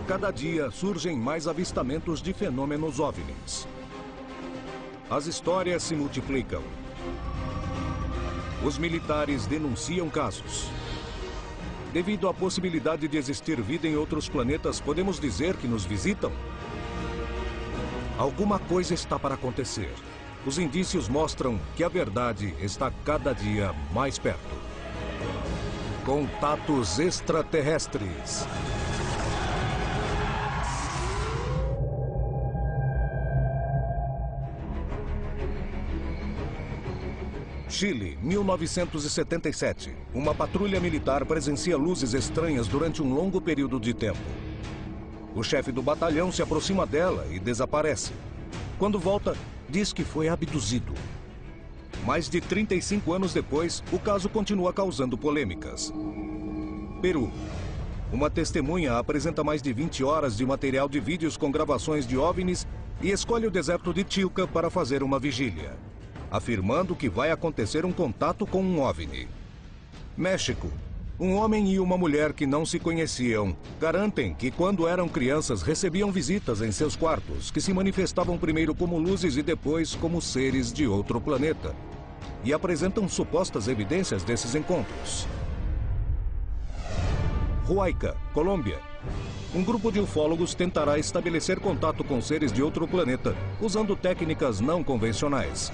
cada dia surgem mais avistamentos de fenômenos OVNIs. As histórias se multiplicam. Os militares denunciam casos. Devido à possibilidade de existir vida em outros planetas, podemos dizer que nos visitam? Alguma coisa está para acontecer. Os indícios mostram que a verdade está cada dia mais perto. Contatos extraterrestres. Chile, 1977. Uma patrulha militar presencia luzes estranhas durante um longo período de tempo. O chefe do batalhão se aproxima dela e desaparece. Quando volta, diz que foi abduzido. Mais de 35 anos depois, o caso continua causando polêmicas. Peru. Uma testemunha apresenta mais de 20 horas de material de vídeos com gravações de OVNIs e escolhe o deserto de Chilca para fazer uma vigília, afirmando que vai acontecer um contato com um OVNI. México. Um homem e uma mulher que não se conheciam garantem que quando eram crianças recebiam visitas em seus quartos, que se manifestavam primeiro como luzes e depois como seres de outro planeta, e apresentam supostas evidências desses encontros. Huayca, Colômbia. Um grupo de ufólogos tentará estabelecer contato com seres de outro planeta usando técnicas não convencionais.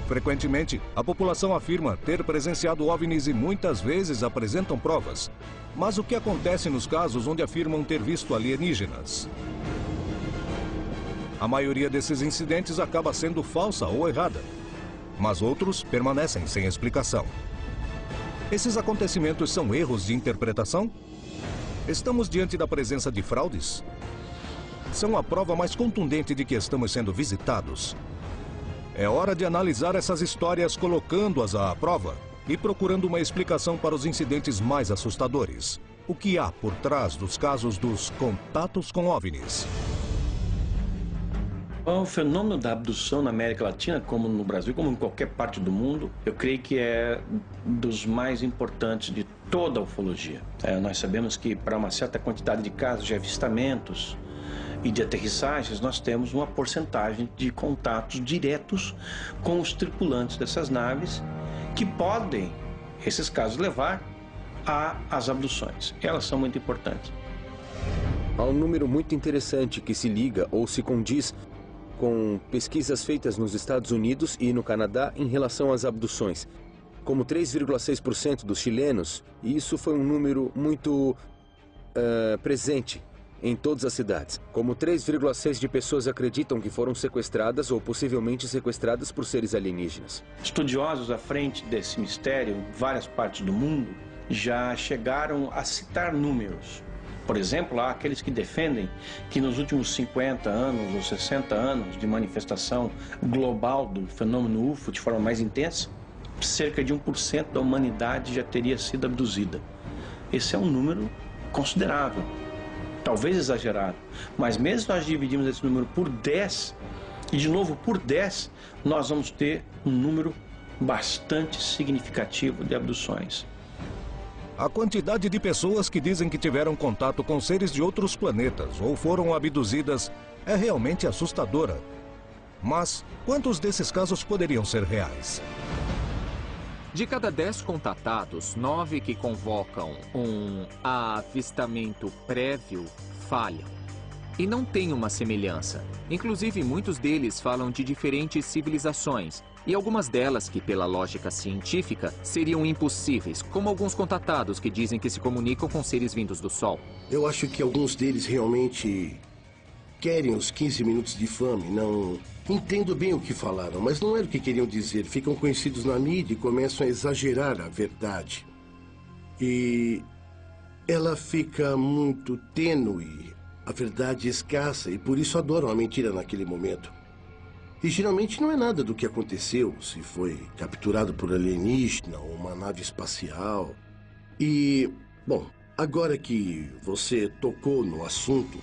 Frequentemente, a população afirma ter presenciado OVNIs e muitas vezes apresentam provas. Mas o que acontece nos casos onde afirmam ter visto alienígenas? A maioria desses incidentes acaba sendo falsa ou errada, mas outros permanecem sem explicação. Esses acontecimentos são erros de interpretação? Estamos diante da presença de fraudes? São a prova mais contundente de que estamos sendo visitados. É hora de analisar essas histórias colocando-as à prova e procurando uma explicação para os incidentes mais assustadores. O que há por trás dos casos dos contatos com OVNIs? O fenômeno da abdução na América Latina, como no Brasil, como em qualquer parte do mundo, eu creio que é dos mais importantes de toda a ufologia. Nós sabemos que para uma certa quantidade de casos de avistamentos e de aterrissagens, nós temos uma porcentagem de contatos diretos com os tripulantes dessas naves que podem, esses casos, levar às abduções. Elas são muito importantes. Há um número muito interessante que se liga ou se condiz com pesquisas feitas nos Estados Unidos e no Canadá em relação às abduções. Como 3,6% dos chilenos, e isso foi um número muito presente em todas as cidades. Como 3,6% de pessoas acreditam que foram sequestradas ou possivelmente sequestradas por seres alienígenas. Estudiosos à frente desse mistério, em várias partes do mundo, já chegaram a citar números. Por exemplo, há aqueles que defendem que nos últimos 50 anos ou 60 anos de manifestação global do fenômeno UFO de forma mais intensa, cerca de 1% da humanidade já teria sido abduzida. Esse é um número considerável. Talvez exagerado, mas mesmo se nós dividimos esse número por 10, e de novo por 10, nós vamos ter um número bastante significativo de abduções. A quantidade de pessoas que dizem que tiveram contato com seres de outros planetas ou foram abduzidas é realmente assustadora. Mas quantos desses casos poderiam ser reais? De cada 10 contatados, 9 que convocam um avistamento prévio falham. E não tem uma semelhança. Inclusive, muitos deles falam de diferentes civilizações. E algumas delas que, pela lógica científica, seriam impossíveis, como alguns contatados que dizem que se comunicam com seres vindos do Sol. Eu acho que alguns deles realmente querem os 15 minutos de fame, não... Entendo bem o que falaram, mas não era o que queriam dizer. Ficam conhecidos na mídia e começam a exagerar a verdade. E ela fica muito tênue, a verdade escassa, e por isso adoram a mentira naquele momento. E geralmente não é nada do que aconteceu, se foi capturado por alienígena ou uma nave espacial. E, bom, agora que você tocou no assunto,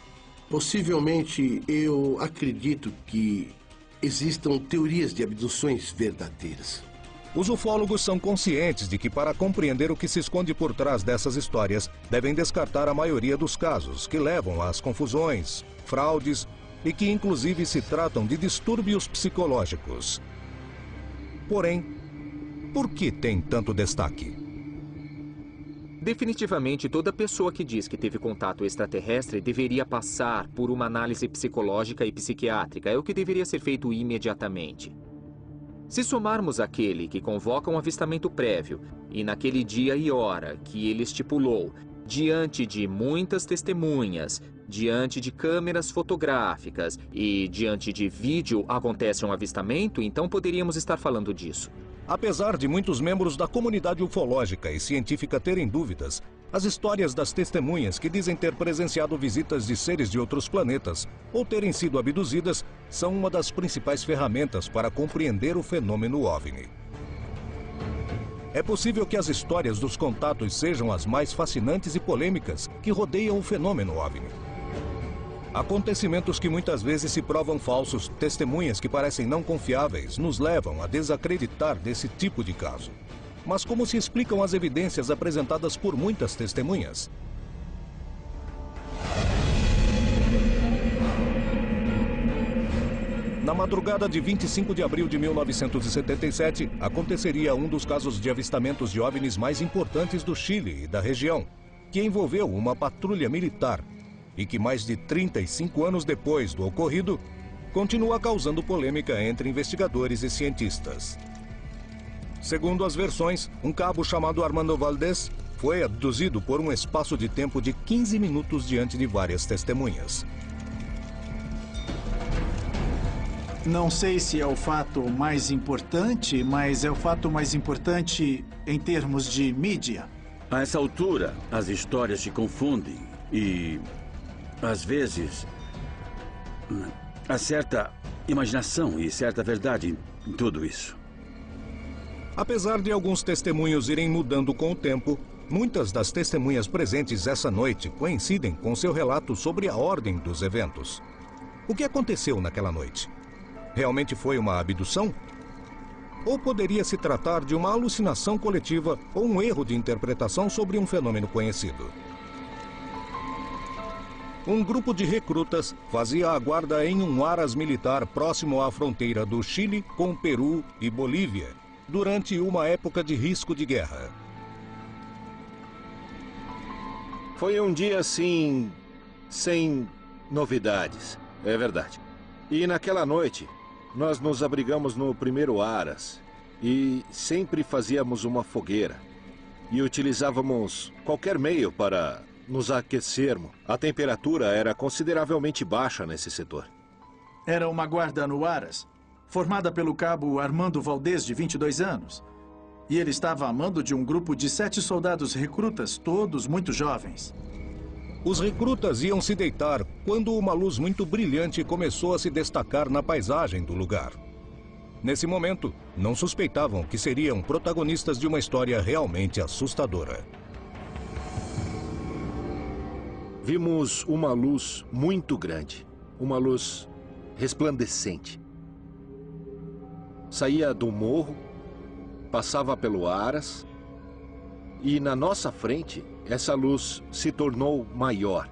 possivelmente eu acredito que existam teorias de abduções verdadeiras. Os ufólogos são conscientes de que, para compreender o que se esconde por trás dessas histórias, devem descartar a maioria dos casos que levam às confusões, fraudes e que inclusive se tratam de distúrbios psicológicos. Porém, por que tem tanto destaque? Definitivamente, toda pessoa que diz que teve contato extraterrestre deveria passar por uma análise psicológica e psiquiátrica. É o que deveria ser feito imediatamente. Se somarmos aquele que convoca um avistamento prévio e naquele dia e hora que ele estipulou, diante de muitas testemunhas, diante de câmeras fotográficas e diante de vídeo acontece um avistamento, então poderíamos estar falando disso. Apesar de muitos membros da comunidade ufológica e científica terem dúvidas, as histórias das testemunhas que dizem ter presenciado visitas de seres de outros planetas ou terem sido abduzidas são uma das principais ferramentas para compreender o fenômeno OVNI. É possível que as histórias dos contatos sejam as mais fascinantes e polêmicas que rodeiam o fenômeno OVNI. Acontecimentos que muitas vezes se provam falsos, testemunhas que parecem não confiáveis, nos levam a desacreditar desse tipo de caso. Mas como se explicam as evidências apresentadas por muitas testemunhas? Na madrugada de 25 de abril de 1977, aconteceria um dos casos de avistamentos de OVNIs mais importantes do Chile e da região, que envolveu uma patrulha militar e que mais de 35 anos depois do ocorrido, continua causando polêmica entre investigadores e cientistas. Segundo as versões, um cabo chamado Armando Valdés foi abduzido por um espaço de tempo de 15 minutos diante de várias testemunhas. Não sei se é o fato mais importante, mas é o fato mais importante em termos de mídia. A essa altura, as histórias se confundem e, às vezes, há certa imaginação e certa verdade em tudo isso. Apesar de alguns testemunhos irem mudando com o tempo, muitas das testemunhas presentes essa noite coincidem com seu relato sobre a ordem dos eventos. O que aconteceu naquela noite? Realmente foi uma abdução? Ou poderia se tratar de uma alucinação coletiva ou um erro de interpretação sobre um fenômeno conhecido? Um grupo de recrutas fazia a guarda em um aras militar próximo à fronteira do Chile com Peru e Bolívia, durante uma época de risco de guerra. Foi um dia, assim, sem novidades, é verdade. E naquela noite, nós nos abrigamos no primeiro aras e sempre fazíamos uma fogueira. E utilizávamos qualquer meio para nos aquecermos. A temperatura era consideravelmente baixa nesse setor. Era uma guarda no Aras, formada pelo cabo Armando Valdés, de 22 anos. E ele estava a mando de um grupo de 7 soldados recrutas, todos muito jovens. Os recrutas iam se deitar quando uma luz muito brilhante começou a se destacar na paisagem do lugar. Nesse momento, não suspeitavam que seriam protagonistas de uma história realmente assustadora. Vimos uma luz muito grande, uma luz resplandecente. Saía do morro, passava pelo Aras e na nossa frente essa luz se tornou maior.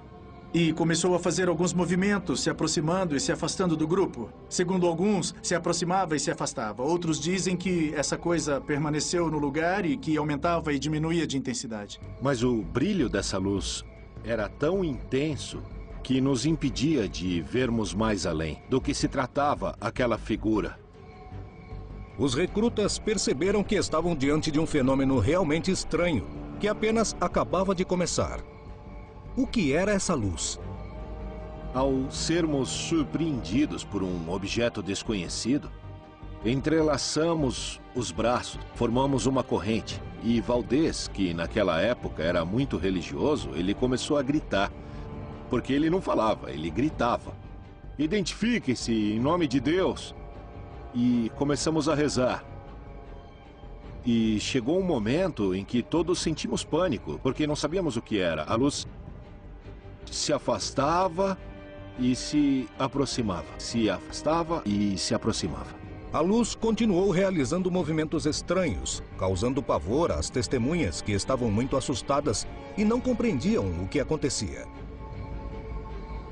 E começou a fazer alguns movimentos, se aproximando e se afastando do grupo. Segundo alguns, se aproximava e se afastava. Outros dizem que essa coisa permaneceu no lugar e que aumentava e diminuía de intensidade. Mas o brilho dessa luz era tão intenso que nos impedia de vermos mais além do que se tratava aquela figura. Os recrutas perceberam que estavam diante de um fenômeno realmente estranho, que apenas acabava de começar. O que era essa luz? Ao sermos surpreendidos por um objeto desconhecido, entrelaçamos os braços, formamos uma corrente. E Valdés, que naquela época era muito religioso, ele começou a gritar. Porque ele não falava, ele gritava. Identifique-se em nome de Deus. E começamos a rezar. E chegou um momento em que todos sentimos pânico, porque não sabíamos o que era. A luz se afastava e se aproximava. Se afastava e se aproximava. A luz continuou realizando movimentos estranhos, causando pavor às testemunhas que estavam muito assustadas e não compreendiam o que acontecia.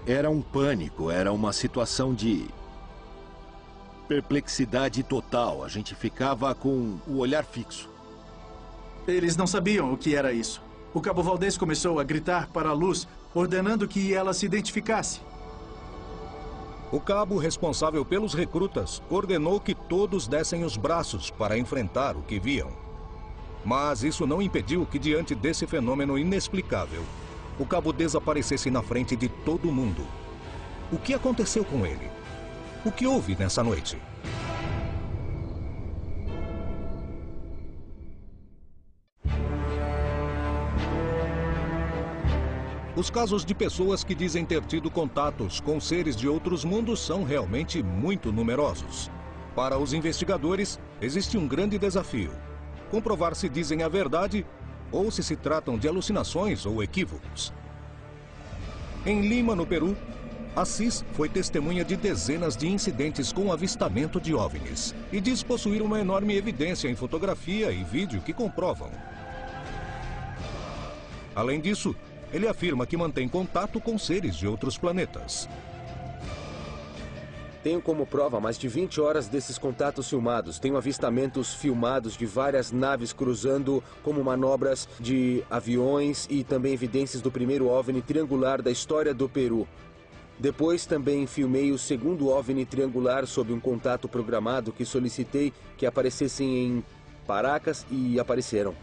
Era um pânico, era uma situação de perplexidade total. A gente ficava com o olhar fixo. Eles não sabiam o que era isso. O Cabo Valdez começou a gritar para a luz, ordenando que ela se identificasse. O cabo responsável pelos recrutas ordenou que todos dessem os braços para enfrentar o que viam. Mas isso não impediu que, diante desse fenômeno inexplicável, o cabo desaparecesse na frente de todo mundo. O que aconteceu com ele? O que houve nessa noite? Os casos de pessoas que dizem ter tido contatos com seres de outros mundos são realmente muito numerosos. Para os investigadores, existe um grande desafio: comprovar se dizem a verdade ou se tratam de alucinações ou equívocos. Em Lima, no Peru, Assis foi testemunha de dezenas de incidentes com avistamento de OVNIs e diz possuir uma enorme evidência em fotografia e vídeo que comprovam. Além disso, ele afirma que mantém contato com seres de outros planetas. Tenho como prova mais de 20 horas desses contatos filmados. Tenho avistamentos filmados de várias naves cruzando como manobras de aviões e também evidências do primeiro OVNI triangular da história do Peru. Depois também filmei o segundo OVNI triangular sob um contato programado que solicitei que aparecessem em Paracas e apareceram.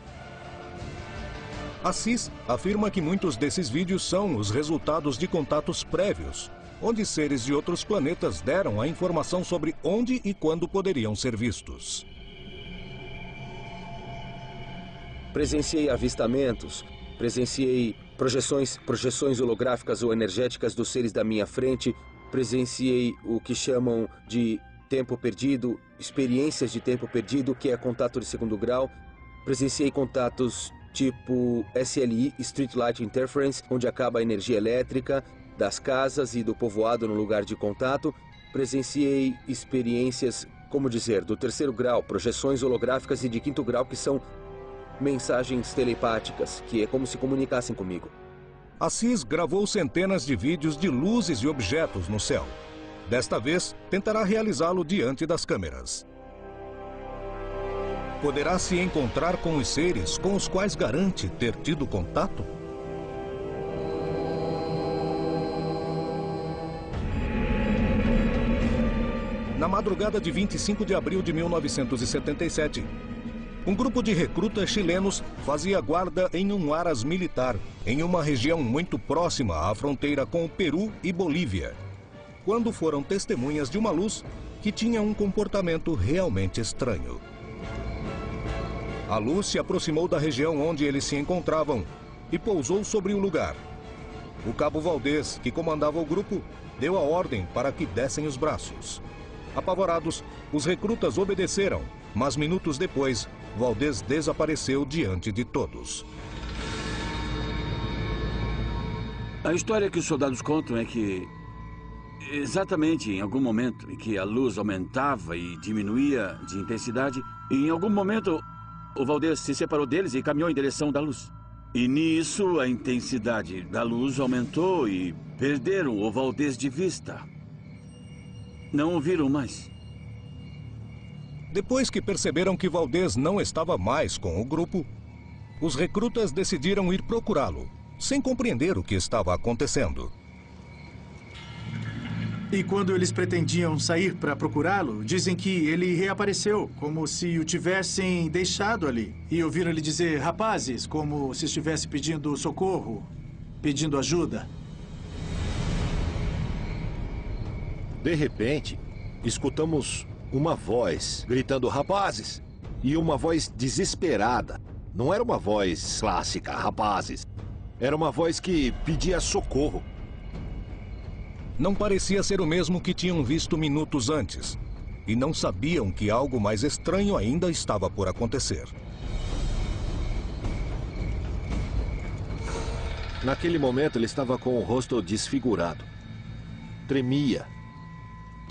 Assis afirma que muitos desses vídeos são os resultados de contatos prévios, onde seres de outros planetas deram a informação sobre onde e quando poderiam ser vistos. Presenciei avistamentos, presenciei projeções holográficas ou energéticas dos seres da minha frente, presenciei o que chamam de tempo perdido, experiências de tempo perdido, que é contato de segundo grau, presenciei contatos tipo SLI, Street Light Interference, onde acaba a energia elétrica das casas e do povoado no lugar de contato. Presenciei experiências, do terceiro grau, projeções holográficas, e de quinto grau, que são mensagens telepáticas, que é como se comunicassem comigo. Assis gravou centenas de vídeos de luzes e objetos no céu. Desta vez, tentará realizá-lo diante das câmeras. Poderá se encontrar com os seres com os quais garante ter tido contato? Na madrugada de 25 de abril de 1977, um grupo de recrutas chilenos fazia guarda em um aras militar, em uma região muito próxima à fronteira com o Peru e Bolívia, quando foram testemunhas de uma luz que tinha um comportamento realmente estranho. A luz se aproximou da região onde eles se encontravam e pousou sobre o lugar. O Cabo Valdez, que comandava o grupo, deu a ordem para que dessem os braços. Apavorados, os recrutas obedeceram, mas minutos depois, Valdez desapareceu diante de todos. A história que os soldados contam é que, exatamente em algum momento em que a luz aumentava e diminuía de intensidade, e em algum momento o Valdez se separou deles e caminhou em direção da luz. E nisso a intensidade da luz aumentou e perderam o Valdez de vista. Não o viram mais. Depois que perceberam que Valdez não estava mais com o grupo, os recrutas decidiram ir procurá-lo, sem compreender o que estava acontecendo. E quando eles pretendiam sair para procurá-lo, dizem que ele reapareceu, como se o tivessem deixado ali. E ouviram ele dizer, rapazes, como se estivesse pedindo socorro, pedindo ajuda. De repente, escutamos uma voz gritando, rapazes! E uma voz desesperada. Não era uma voz clássica, rapazes. Era uma voz que pedia socorro. Não parecia ser o mesmo que tinham visto minutos antes, e não sabiam que algo mais estranho ainda estava por acontecer. Naquele momento ele estava com o rosto desfigurado. Tremia.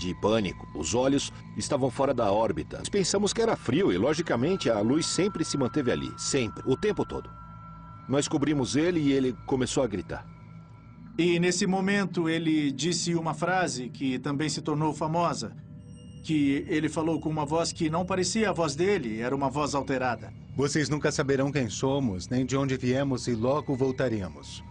de pânico. Os olhos estavam fora da órbita. Pensamos que era frio e, logicamente, a luz sempre se manteve ali. Sempre. O tempo todo. Nós cobrimos ele e ele começou a gritar. E nesse momento ele disse uma frase que também se tornou famosa. Que ele falou com uma voz que não parecia a voz dele, era uma voz alterada. Vocês nunca saberão quem somos, nem de onde viemos e logo voltaremos.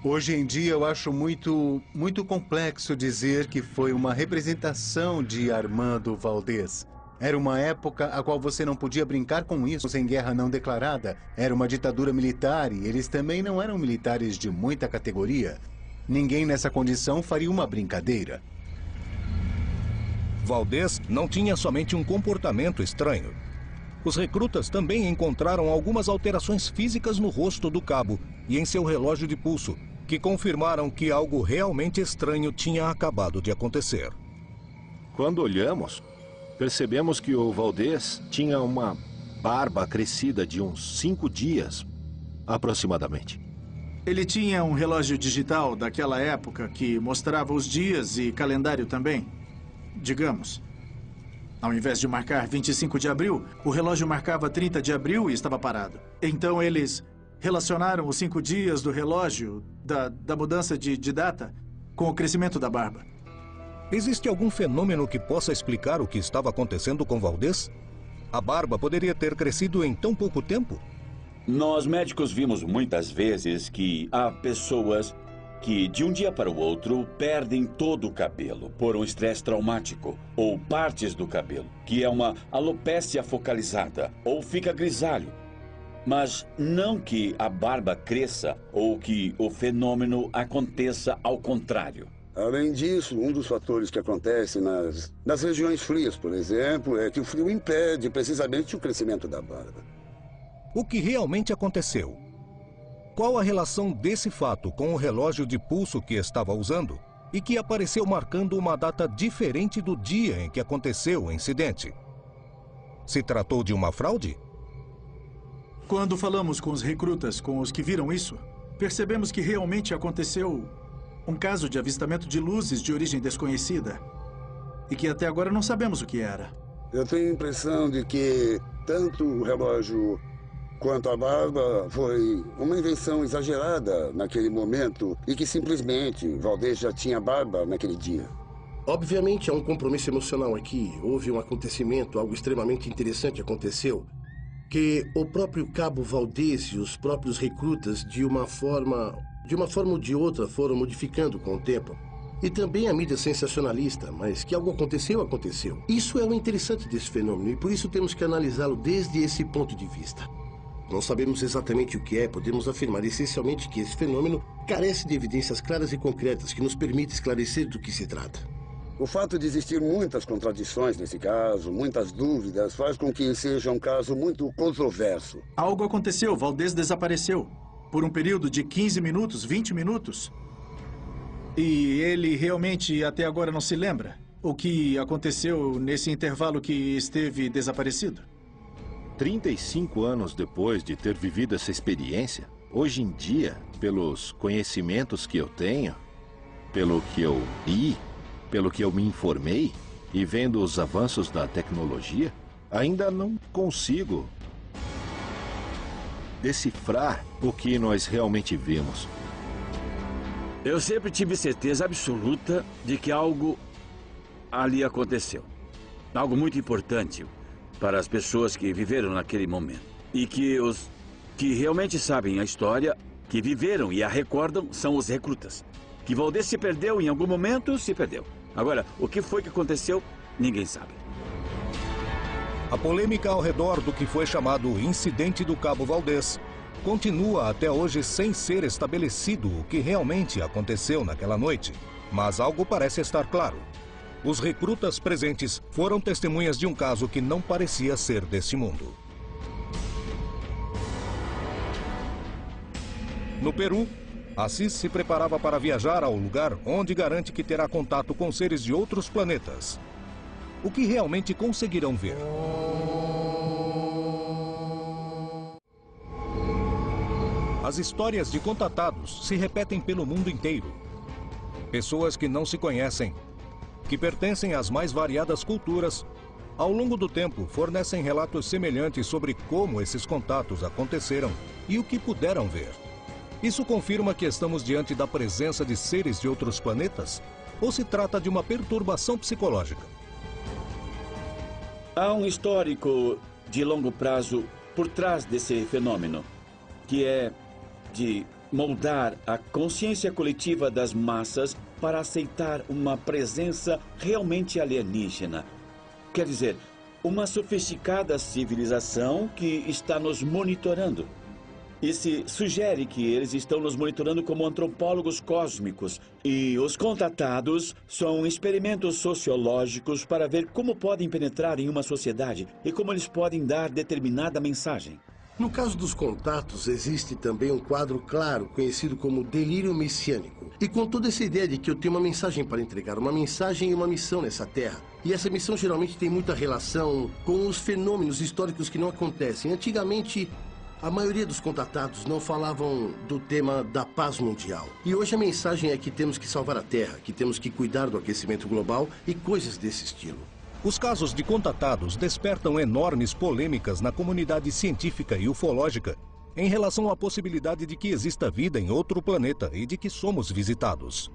Hoje em dia eu acho muito complexo dizer que foi uma representação de Armando Valdez. Era uma época a qual você não podia brincar com isso em guerra não declarada. Era uma ditadura militar e eles também não eram militares de muita categoria. Ninguém nessa condição faria uma brincadeira. Valdez não tinha somente um comportamento estranho. Os recrutas também encontraram algumas alterações físicas no rosto do cabo e em seu relógio de pulso, que confirmaram que algo realmente estranho tinha acabado de acontecer. Quando olhamos, percebemos que o Valdez tinha uma barba crescida de uns 5 dias, aproximadamente. Ele tinha um relógio digital daquela época que mostrava os dias e calendário também. Digamos, ao invés de marcar 25 de abril, o relógio marcava 30 de abril e estava parado. Então eles relacionaram os 5 dias do relógio, da mudança de data, com o crescimento da barba. Existe algum fenômeno que possa explicar o que estava acontecendo com Valdez? A barba poderia ter crescido em tão pouco tempo? Nós médicos vimos muitas vezes que há pessoas que de um dia para o outro perdem todo o cabelo por um estresse traumático, ou partes do cabelo, que é uma alopécia focalizada, ou fica grisalho. Mas não que a barba cresça ou que o fenômeno aconteça ao contrário. Além disso, um dos fatores que acontece nas regiões frias, por exemplo, é que o frio impede precisamente o crescimento da barba. O que realmente aconteceu? Qual a relação desse fato com o relógio de pulso que estava usando e que apareceu marcando uma data diferente do dia em que aconteceu o incidente? Se tratou de uma fraude? Quando falamos com os recrutas, com os que viram isso, percebemos que realmente aconteceu um caso de avistamento de luzes de origem desconhecida e que até agora não sabemos o que era. Eu tenho a impressão de que tanto o relógio quanto a barba foi uma invenção exagerada naquele momento e que simplesmente Valdez já tinha barba naquele dia. Obviamente há um compromisso emocional aqui. Houve um acontecimento, algo extremamente interessante aconteceu, que o próprio cabo Valdez e os próprios recrutas de uma forma ou de outra foram modificando com o tempo. E também a mídia sensacionalista, mas que algo aconteceu. Isso é o interessante desse fenômeno e por isso temos que analisá-lo desde esse ponto de vista. Não sabemos exatamente o que é, podemos afirmar essencialmente que esse fenômeno carece de evidências claras e concretas que nos permitem esclarecer do que se trata. O fato de existir muitas contradições nesse caso, muitas dúvidas, faz com que seja um caso muito controverso. Algo aconteceu, Valdez desapareceu. Por um período de 15 minutos, 20 minutos. E ele realmente até agora não se lembra o que aconteceu nesse intervalo que esteve desaparecido? 35 anos depois de ter vivido essa experiência, hoje em dia, pelos conhecimentos que eu tenho, pelo que eu li, pelo que eu me informei e vendo os avanços da tecnologia, ainda não consigo decifrar o que nós realmente vimos. Eu sempre tive certeza absoluta de que algo ali aconteceu. Algo muito importante para as pessoas que viveram naquele momento. E que os que realmente sabem a história, que viveram e a recordam, são os recrutas. Que Valdez se perdeu em algum momento, se perdeu. Agora, o que foi que aconteceu, ninguém sabe. A polêmica ao redor do que foi chamado Incidente do Cabo Valdez continua até hoje sem ser estabelecido o que realmente aconteceu naquela noite. Mas algo parece estar claro. Os recrutas presentes foram testemunhas de um caso que não parecia ser deste mundo. No Peru, Assis se preparava para viajar ao lugar onde garante que terá contato com seres de outros planetas. O que realmente conseguirão ver? As histórias de contatados se repetem pelo mundo inteiro. Pessoas que não se conhecem que pertencem às mais variadas culturas, ao longo do tempo fornecem relatos semelhantes sobre como esses contatos aconteceram e o que puderam ver. Isso confirma que estamos diante da presença de seres de outros planetas? Ou se trata de uma perturbação psicológica? Há um histórico de longo prazo por trás desse fenômeno, que é de moldar a consciência coletiva das massas para aceitar uma presença realmente alienígena. Quer dizer, uma sofisticada civilização que está nos monitorando. E se sugere que eles estão nos monitorando como antropólogos cósmicos. E os contatados são experimentos sociológicos para ver como podem penetrar em uma sociedade e como eles podem dar determinada mensagem. No caso dos contatos, existe também um quadro claro, conhecido como delírio messiânico. E com toda essa ideia de que eu tenho uma mensagem para entregar, uma mensagem e uma missão nessa terra. E essa missão geralmente tem muita relação com os fenômenos históricos que não acontecem. Antigamente, a maioria dos contatados não falavam do tema da paz mundial. E hoje a mensagem é que temos que salvar a Terra, que temos que cuidar do aquecimento global e coisas desse estilo. Os casos de contatados despertam enormes polêmicas na comunidade científica e ufológica em relação à possibilidade de que exista vida em outro planeta e de que somos visitados.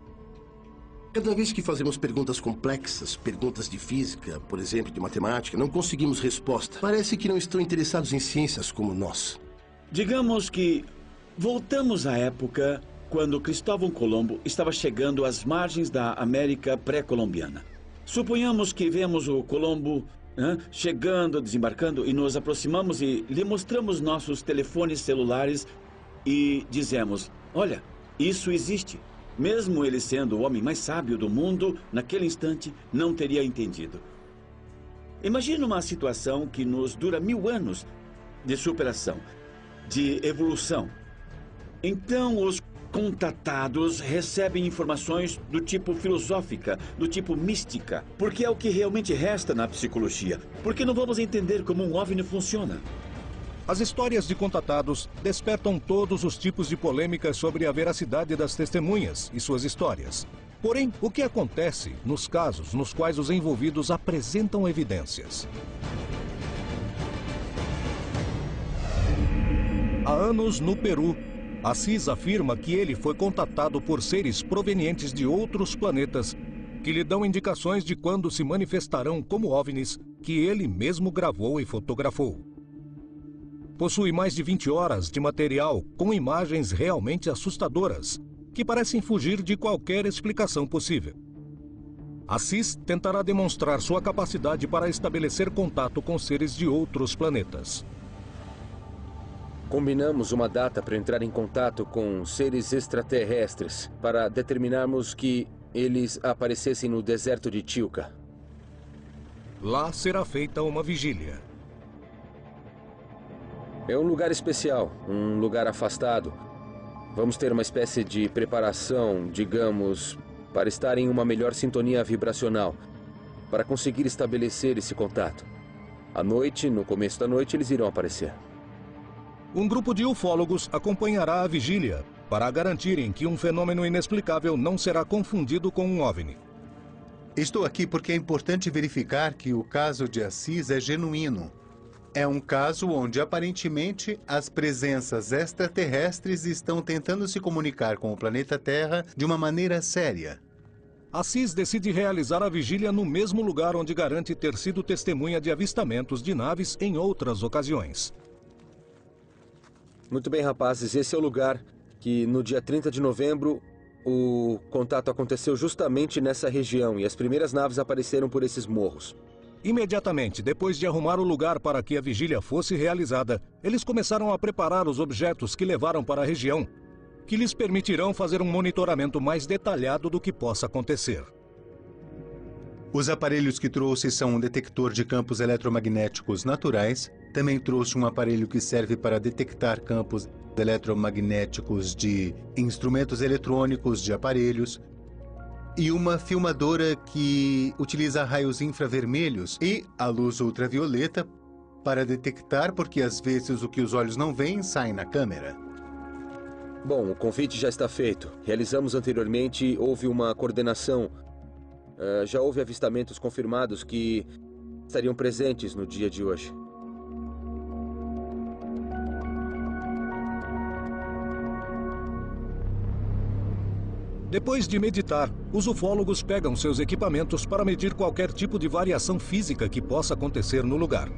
Cada vez que fazemos perguntas complexas, perguntas de física, por exemplo, de matemática, não conseguimos resposta. Parece que não estão interessados em ciências como nós. Digamos que voltamos à época quando Cristóvão Colombo estava chegando às margens da América pré-colombiana. Suponhamos que vemos o Colombo chegando, desembarcando, e nos aproximamos e lhe mostramos nossos telefones celulares e dizemos: olha, isso existe. Mesmo ele sendo o homem mais sábio do mundo, naquele instante não teria entendido. Imagina uma situação que nos dura 1000 anos de superação, de evolução. Então, os contatados recebem informações do tipo filosófica, do tipo mística, porque é o que realmente resta na psicologia. Porque não vamos entender como um OVNI funciona. As histórias de contatados despertam todos os tipos de polêmicas sobre a veracidade das testemunhas e suas histórias. Porém, o que acontece nos casos nos quais os envolvidos apresentam evidências? Há anos, no Peru, Assis afirma que ele foi contatado por seres provenientes de outros planetas que lhe dão indicações de quando se manifestarão como OVNIs que ele mesmo gravou e fotografou. Possui mais de 20 horas de material com imagens realmente assustadoras, que parecem fugir de qualquer explicação possível. Assis tentará demonstrar sua capacidade para estabelecer contato com seres de outros planetas. Combinamos uma data para entrar em contato com seres extraterrestres, para determinarmos que eles aparecessem no deserto de Chilca. Lá será feita uma vigília. É um lugar especial, um lugar afastado. Vamos ter uma espécie de preparação, digamos, para estar em uma melhor sintonia vibracional, para conseguir estabelecer esse contato. À noite, no começo da noite, eles irão aparecer. Um grupo de ufólogos acompanhará a vigília para garantirem que um fenômeno inexplicável não será confundido com um OVNI. Estou aqui porque é importante verificar que o caso de Assis é genuíno. É um caso onde, aparentemente, as presenças extraterrestres estão tentando se comunicar com o planeta Terra de uma maneira séria. Assis decide realizar a vigília no mesmo lugar onde garante ter sido testemunha de avistamentos de naves em outras ocasiões. Muito bem, rapazes, esse é o lugar que no dia 30 de novembro o contato aconteceu justamente nessa região e as primeiras naves apareceram por esses morros. Imediatamente depois de arrumar o lugar para que a vigília fosse realizada, eles começaram a preparar os objetos que levaram para a região, que lhes permitirão fazer um monitoramento mais detalhado do que possa acontecer. Os aparelhos que trouxe são um detector de campos eletromagnéticos naturais. Também trouxe um aparelho que serve para detectar campos eletromagnéticos de instrumentos eletrônicos de aparelhos. E uma filmadora que utiliza raios infravermelhos e a luz ultravioleta para detectar, porque às vezes o que os olhos não veem sai na câmera. Bom, o convite já está feito. Realizamos anteriormente, houve uma coordenação Já houve avistamentos confirmados que estariam presentes no dia de hoje. Depois de meditar, os ufólogos pegam seus equipamentos para medir qualquer tipo de variação física que possa acontecer no lugar.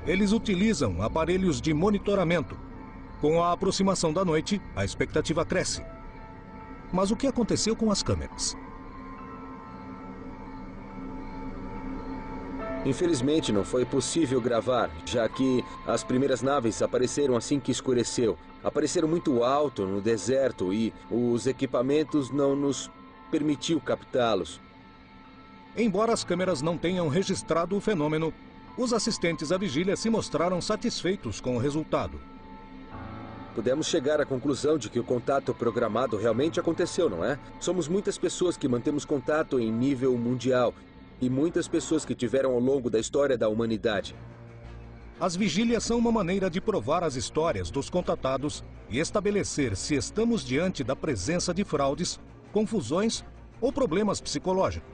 Eles utilizam aparelhos de monitoramento. Com a aproximação da noite, a expectativa cresce. Mas o que aconteceu com as câmeras? Infelizmente, não foi possível gravar, já que as primeiras naves apareceram assim que escureceu. Apareceram muito alto no deserto e os equipamentos não nos permitiu captá-los. Embora as câmeras não tenham registrado o fenômeno, os assistentes à vigília se mostraram satisfeitos com o resultado. Pudemos chegar à conclusão de que o contato programado realmente aconteceu, não é? Somos muitas pessoas que mantemos contato em nível mundial e muitas pessoas que tiveram ao longo da história da humanidade. As vigílias são uma maneira de provar as histórias dos contatados e estabelecer se estamos diante da presença de fraudes, confusões ou problemas psicológicos.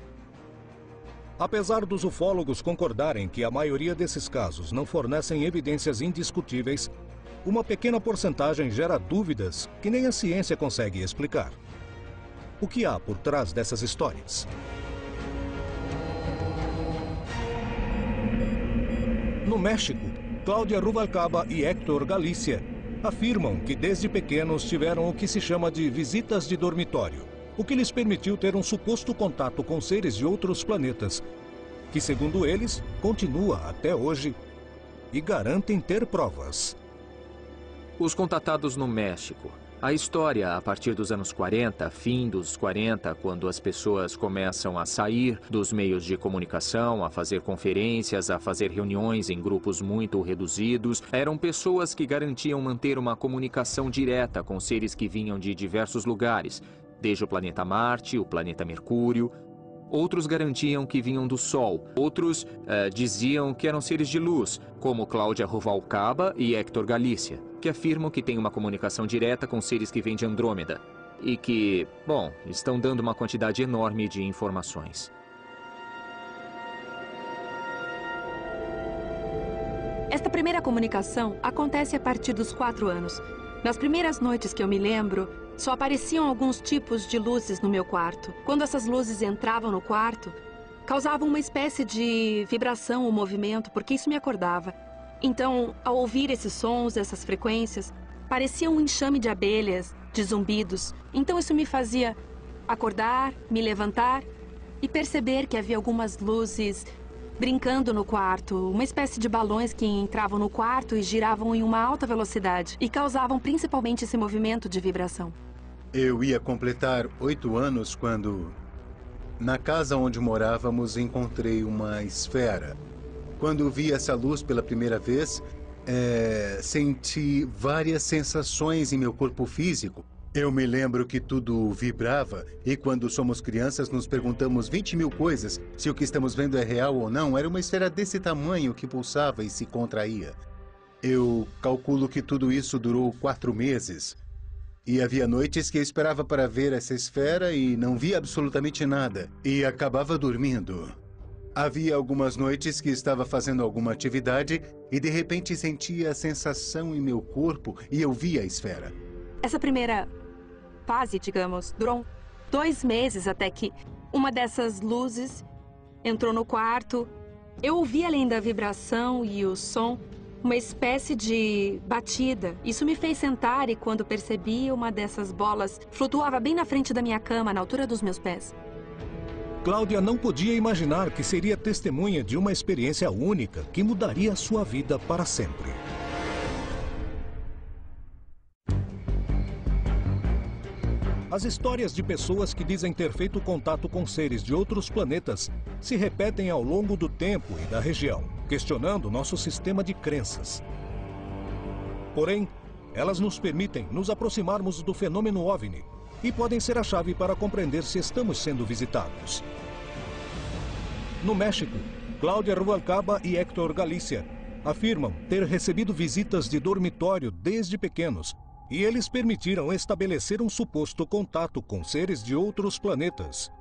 Apesar dos ufólogos concordarem que a maioria desses casos não fornecem evidências indiscutíveis, uma pequena porcentagem gera dúvidas que nem a ciência consegue explicar. O que há por trás dessas histórias? No México, Cláudia Ruvalcaba e Héctor Galícia afirmam que desde pequenos tiveram o que se chama de visitas de dormitório, o que lhes permitiu ter um suposto contato com seres de outros planetas, que, segundo eles, continua até hoje, e garantem ter provas. Os contatados no México. A história, a partir dos anos 40, fim dos 40, quando as pessoas começam a sair dos meios de comunicação, a fazer conferências, a fazer reuniões em grupos muito reduzidos, eram pessoas que garantiam manter uma comunicação direta com seres que vinham de diversos lugares, desde o planeta Marte, o planeta Mercúrio. Outros garantiam que vinham do Sol. Outros diziam que eram seres de luz, como Cláudia Ruvalcaba e Héctor Galícia, que afirmam que têm uma comunicação direta com seres que vêm de Andrômeda e que, bom, estão dando uma quantidade enorme de informações. Esta primeira comunicação acontece a partir dos 4 anos. Nas primeiras noites que eu me lembro, só apareciam alguns tipos de luzes no meu quarto. Quando essas luzes entravam no quarto, causavam uma espécie de vibração ou movimento, porque isso me acordava. Então, ao ouvir esses sons, essas frequências, parecia um enxame de abelhas, de zumbidos. Então isso me fazia acordar, me levantar e perceber que havia algumas luzes brincando no quarto, uma espécie de balões que entravam no quarto e giravam em uma alta velocidade e causavam principalmente esse movimento de vibração. Eu ia completar 8 anos quando, na casa onde morávamos, encontrei uma esfera. Quando vi essa luz pela primeira vez, senti várias sensações em meu corpo físico. Eu me lembro que tudo vibrava e quando somos crianças nos perguntamos 20 mil coisas se o que estamos vendo é real ou não. Era uma esfera desse tamanho que pulsava e se contraía. Eu calculo que tudo isso durou 4 meses. E havia noites que eu esperava para ver essa esfera e não via absolutamente nada. E acabava dormindo. Havia algumas noites que estava fazendo alguma atividade e de repente sentia a sensação em meu corpo e eu via a esfera. Essa primeira fase, digamos, durou 2 meses até que uma dessas luzes entrou no quarto. Eu ouvi, além da vibração e o som, uma espécie de batida. Isso me fez sentar e quando percebi, uma dessas bolas flutuava bem na frente da minha cama, na altura dos meus pés. Cláudia não podia imaginar que seria testemunha de uma experiência única que mudaria sua vida para sempre. As histórias de pessoas que dizem ter feito contato com seres de outros planetas se repetem ao longo do tempo e da região, questionando nosso sistema de crenças. Porém, elas nos permitem nos aproximarmos do fenômeno OVNI e podem ser a chave para compreender se estamos sendo visitados. No México, Cláudia Ruvalcaba e Héctor Galícia afirmam ter recebido visitas de dormitório desde pequenos e eles permitiram estabelecer um suposto contato com seres de outros planetas.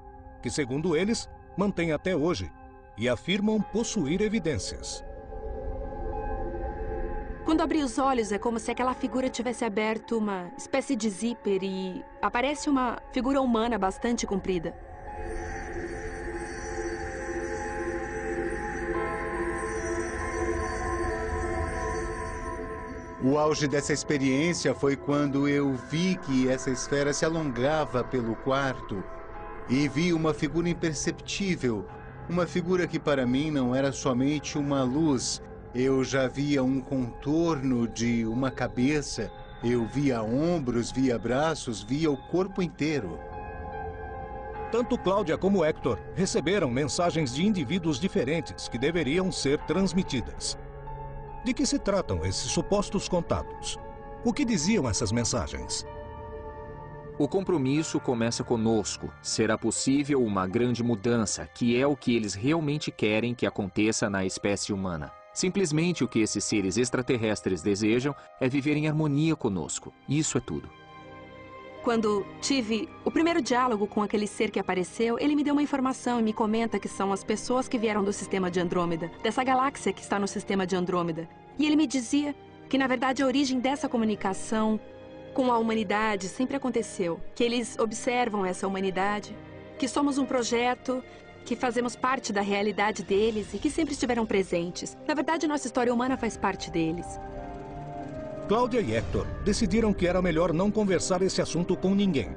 que, segundo eles, mantêm até hoje e afirmam possuir evidências. Quando abri os olhos, é como se aquela figura tivesse aberto uma espécie de zíper e aparece uma figura humana bastante comprida. O auge dessa experiência foi quando eu vi que essa esfera se alongava pelo quarto e vi uma figura imperceptível, uma figura que para mim não era somente uma luz. Eu já via um contorno de uma cabeça, eu via ombros, via braços, via o corpo inteiro. Tanto Cláudia como Hector receberam mensagens de indivíduos diferentes que deveriam ser transmitidas. De que se tratam esses supostos contatos? O que diziam essas mensagens? O compromisso começa conosco. Será possível uma grande mudança, que é o que eles realmente querem que aconteça na espécie humana. Simplesmente o que esses seres extraterrestres desejam é viver em harmonia conosco. Isso é tudo. Quando tive o primeiro diálogo com aquele ser que apareceu, ele me deu uma informação e me comenta que são as pessoas que vieram do sistema de Andrômeda, dessa galáxia que está no sistema de Andrômeda. E ele me dizia que, na verdade, a origem dessa comunicação com a humanidade sempre aconteceu, que eles observam essa humanidade, que somos um projeto, que fazemos parte da realidade deles e que sempre estiveram presentes. Na verdade, nossa história humana faz parte deles. Cláudia e Hector decidiram que era melhor não conversar esse assunto com ninguém.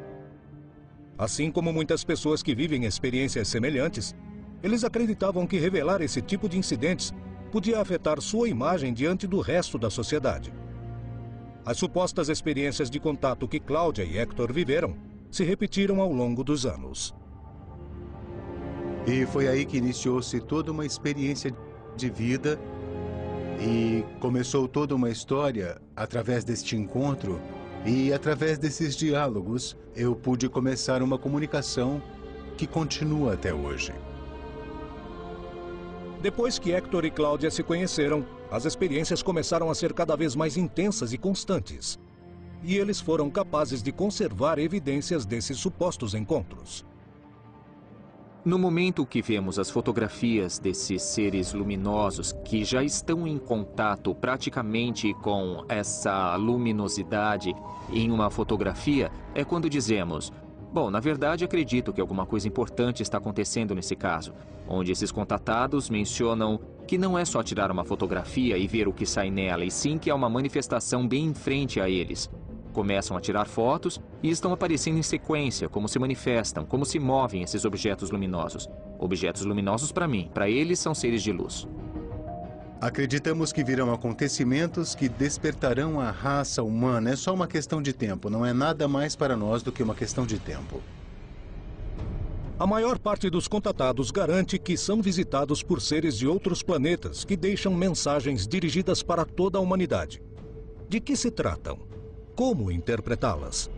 Assim como muitas pessoas que vivem experiências semelhantes, eles acreditavam que revelar esse tipo de incidentes podia afetar sua imagem diante do resto da sociedade. As supostas experiências de contato que Cláudia e Hector viveram se repetiram ao longo dos anos. E foi aí que iniciou-se toda uma experiência de vida e começou toda uma história através deste encontro e através desses diálogos eu pude começar uma comunicação que continua até hoje. Depois que Hector e Cláudia se conheceram, as experiências começaram a ser cada vez mais intensas e constantes. E eles foram capazes de conservar evidências desses supostos encontros. No momento que vemos as fotografias desses seres luminosos que já estão em contato praticamente com essa luminosidade em uma fotografia, é quando dizemos: bom, na verdade acredito que alguma coisa importante está acontecendo nesse caso, onde esses contatados mencionam que não é só tirar uma fotografia e ver o que sai nela, e sim que há uma manifestação bem em frente a eles. Começam a tirar fotos e estão aparecendo em sequência, como se manifestam, como se movem esses objetos luminosos. Objetos luminosos para mim, para eles são seres de luz. Acreditamos que virão acontecimentos que despertarão a raça humana. É só uma questão de tempo, não é nada mais para nós do que uma questão de tempo. A maior parte dos contatados garante que são visitados por seres de outros planetas que deixam mensagens dirigidas para toda a humanidade. De que se tratam? Como interpretá-las?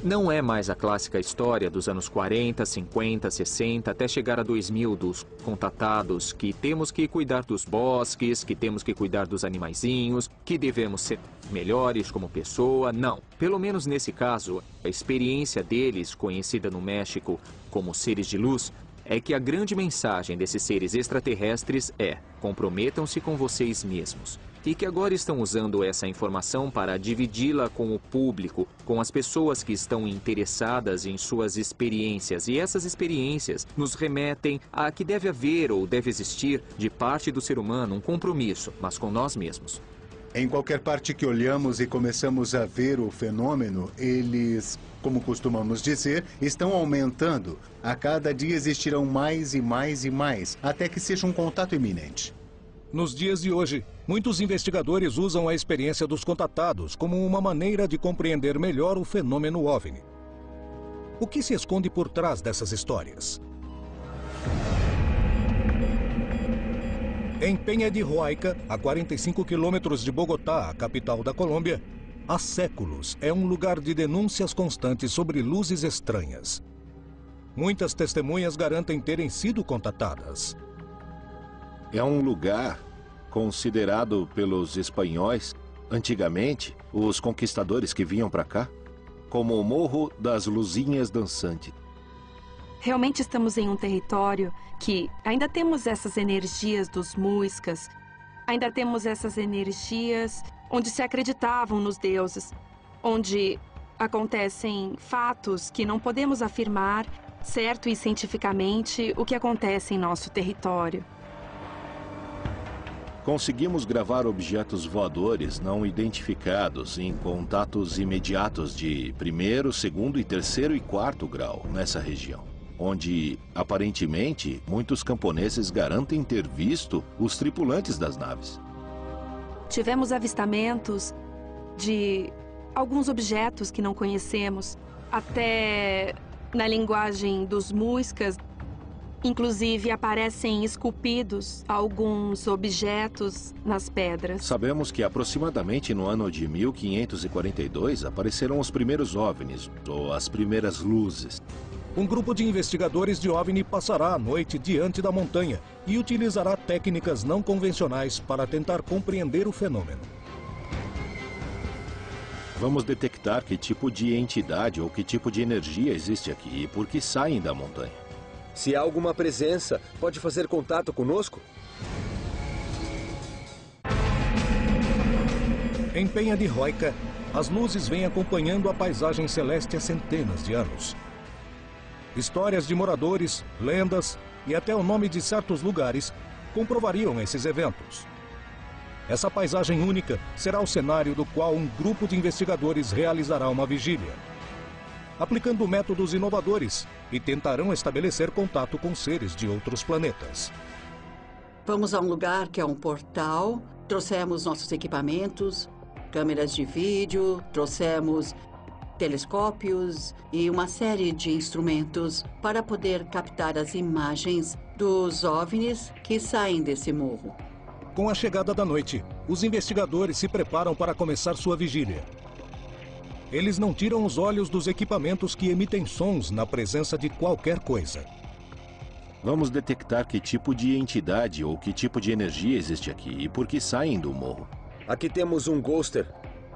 Não é mais a clássica história dos anos 40, 50, 60, até chegar a 2000 dos contatados, que temos que cuidar dos bosques, que temos que cuidar dos animaizinhos, que devemos ser melhores como pessoa. Não. Pelo menos nesse caso, a experiência deles, conhecida no México como seres de luz, é que a grande mensagem desses seres extraterrestres é: comprometam-se com vocês mesmos. E que agora estão usando essa informação para dividi-la com o público, com as pessoas que estão interessadas em suas experiências. E essas experiências nos remetem a que deve haver ou deve existir, de parte do ser humano, um compromisso, mas com nós mesmos. Em qualquer parte que olhamos e começamos a ver o fenômeno, eles, como costumamos dizer, estão aumentando. A cada dia existirão mais e mais e mais, até que seja um contato iminente. Nos dias de hoje, muitos investigadores usam a experiência dos contatados como uma maneira de compreender melhor o fenômeno OVNI. O que se esconde por trás dessas histórias? Em Penha de Huayca, a 45 quilômetros de Bogotá, a capital da Colômbia, há séculos é um lugar de denúncias constantes sobre luzes estranhas. Muitas testemunhas garantem terem sido contatadas. É um lugar considerado pelos espanhóis, antigamente, os conquistadores que vinham para cá, como o Morro das Luzinhas Dançantes. realmente estamos em um território que ainda temos essas energias dos muiscas, ainda temos essas energias onde se acreditavam nos deuses, onde acontecem fatos que não podemos afirmar certo e cientificamente o que acontece em nosso território. Conseguimos gravar objetos voadores não identificados em contatos imediatos de 1º, 2º e 3º e 4º grau nessa região, onde, aparentemente, muitos camponeses garantem ter visto os tripulantes das naves. Tivemos avistamentos de alguns objetos que não conhecemos, até na linguagem dos muiscas. Inclusive, aparecem esculpidos alguns objetos nas pedras. Sabemos que aproximadamente no ano de 1542 apareceram os primeiros OVNIs, ou as primeiras luzes. Um grupo de investigadores de OVNI passará a noite diante da montanha e utilizará técnicas não convencionais para tentar compreender o fenômeno. Vamos detectar que tipo de entidade ou que tipo de energia existe aqui e por que saem da montanha. Se há alguma presença, pode fazer contato conosco? Em Penha de Roica, as luzes vêm acompanhando a paisagem celeste há centenas de anos. Histórias de moradores, lendas e até o nome de certos lugares comprovariam esses eventos. Essa paisagem única será o cenário do qual um grupo de investigadores realizará uma vigília, aplicando métodos inovadores, e tentarão estabelecer contato com seres de outros planetas. Vamos a um lugar que é um portal, trouxemos nossos equipamentos, câmeras de vídeo, trouxemos telescópios e uma série de instrumentos para poder captar as imagens dos OVNIs que saem desse morro. Com a chegada da noite, os investigadores se preparam para começar sua vigília. Eles não tiram os olhos dos equipamentos que emitem sons na presença de qualquer coisa. Vamos detectar que tipo de entidade ou que tipo de energia existe aqui e por que saem do morro. Aqui temos um ghoster,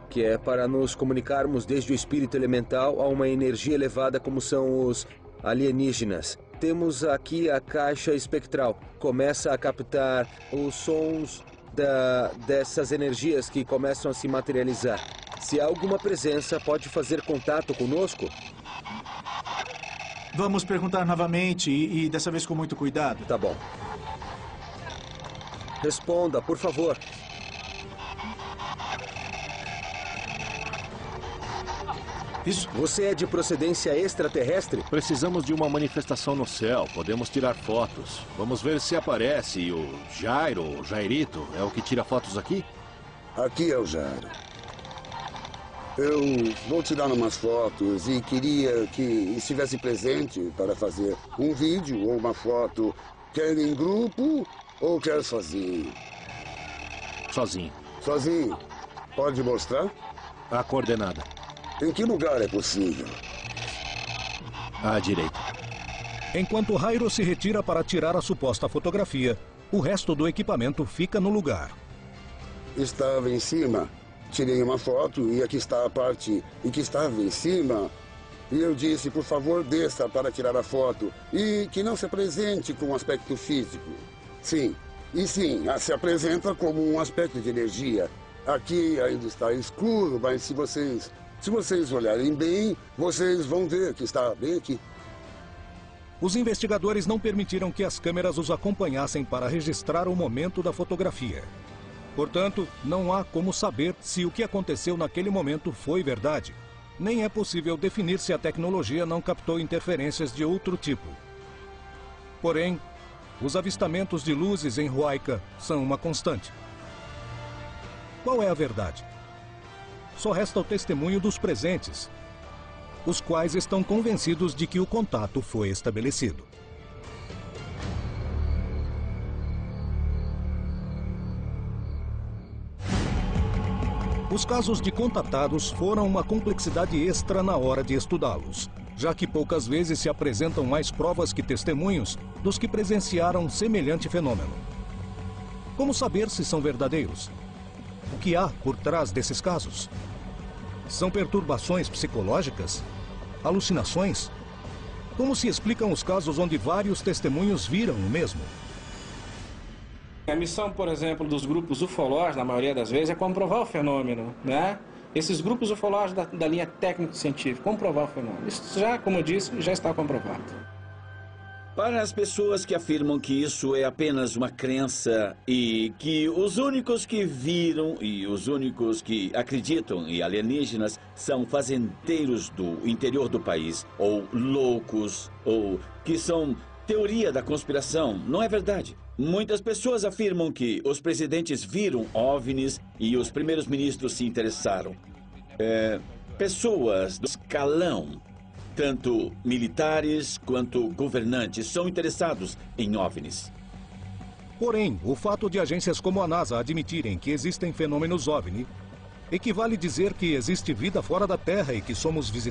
que é para nos comunicarmos desde o espírito elemental a uma energia elevada como são os alienígenas. Temos aqui a caixa espectral. Começa a captar os sons dessas energias que começam a se materializar. Se há alguma presença, pode fazer contato conosco? Vamos perguntar novamente e dessa vez com muito cuidado. Tá bom. Responda, por favor. Isso. Você é de procedência extraterrestre? Precisamos de uma manifestação no céu. Podemos tirar fotos. Vamos ver se aparece. E o Jairo, ou Jairito, é o que tira fotos aqui? Aqui é o Jairo. Eu vou tirar umas fotos e queria que estivesse presente para fazer um vídeo ou uma foto, quer em grupo ou quer sozinho. Sozinho. Sozinho? Pode mostrar? A coordenada. Em que lugar é possível? À direita. Enquanto Jairo se retira para tirar a suposta fotografia, o resto do equipamento fica no lugar. Estava em cima. Tirei uma foto e aqui está a parte em que estava em cima. E eu disse, por favor, desça para tirar a foto. E que não se apresente com um aspecto físico. Sim, e sim, se apresenta como um aspecto de energia. Aqui ainda está escuro, mas se vocês olharem bem, vocês vão ver que está bem aqui. Os investigadores não permitiram que as câmeras os acompanhassem para registrar o momento da fotografia. Portanto, não há como saber se o que aconteceu naquele momento foi verdade. Nem é possível definir se a tecnologia não captou interferências de outro tipo. Porém, os avistamentos de luzes em Huayca são uma constante. Qual é a verdade? Só resta o testemunho dos presentes, os quais estão convencidos de que o contato foi estabelecido. Os casos de contatados foram uma complexidade extra na hora de estudá-los, já que poucas vezes se apresentam mais provas que testemunhos dos que presenciaram semelhante fenômeno. Como saber se são verdadeiros? O que há por trás desses casos? São perturbações psicológicas? Alucinações? Como se explicam os casos onde vários testemunhos viram o mesmo? A missão, por exemplo, dos grupos ufológicos, na maioria das vezes, é comprovar o fenômeno, né? Esses grupos ufológicos da linha técnico-científica, comprovar o fenômeno. Isso já, como eu disse, já está comprovado. Para as pessoas que afirmam que isso é apenas uma crença e que os únicos que viram e os únicos que acreditam em alienígenas são fazendeiros do interior do país, ou loucos, ou que são teoria da conspiração, não é verdade. Muitas pessoas afirmam que os presidentes viram OVNIs e os primeiros ministros se interessaram. Pessoas do escalão, tanto militares quanto governantes, são interessados em OVNIs. Porém, o fato de agências como a NASA admitirem que existem fenômenos OVNI equivale dizer que existe vida fora da Terra e que somos visitados.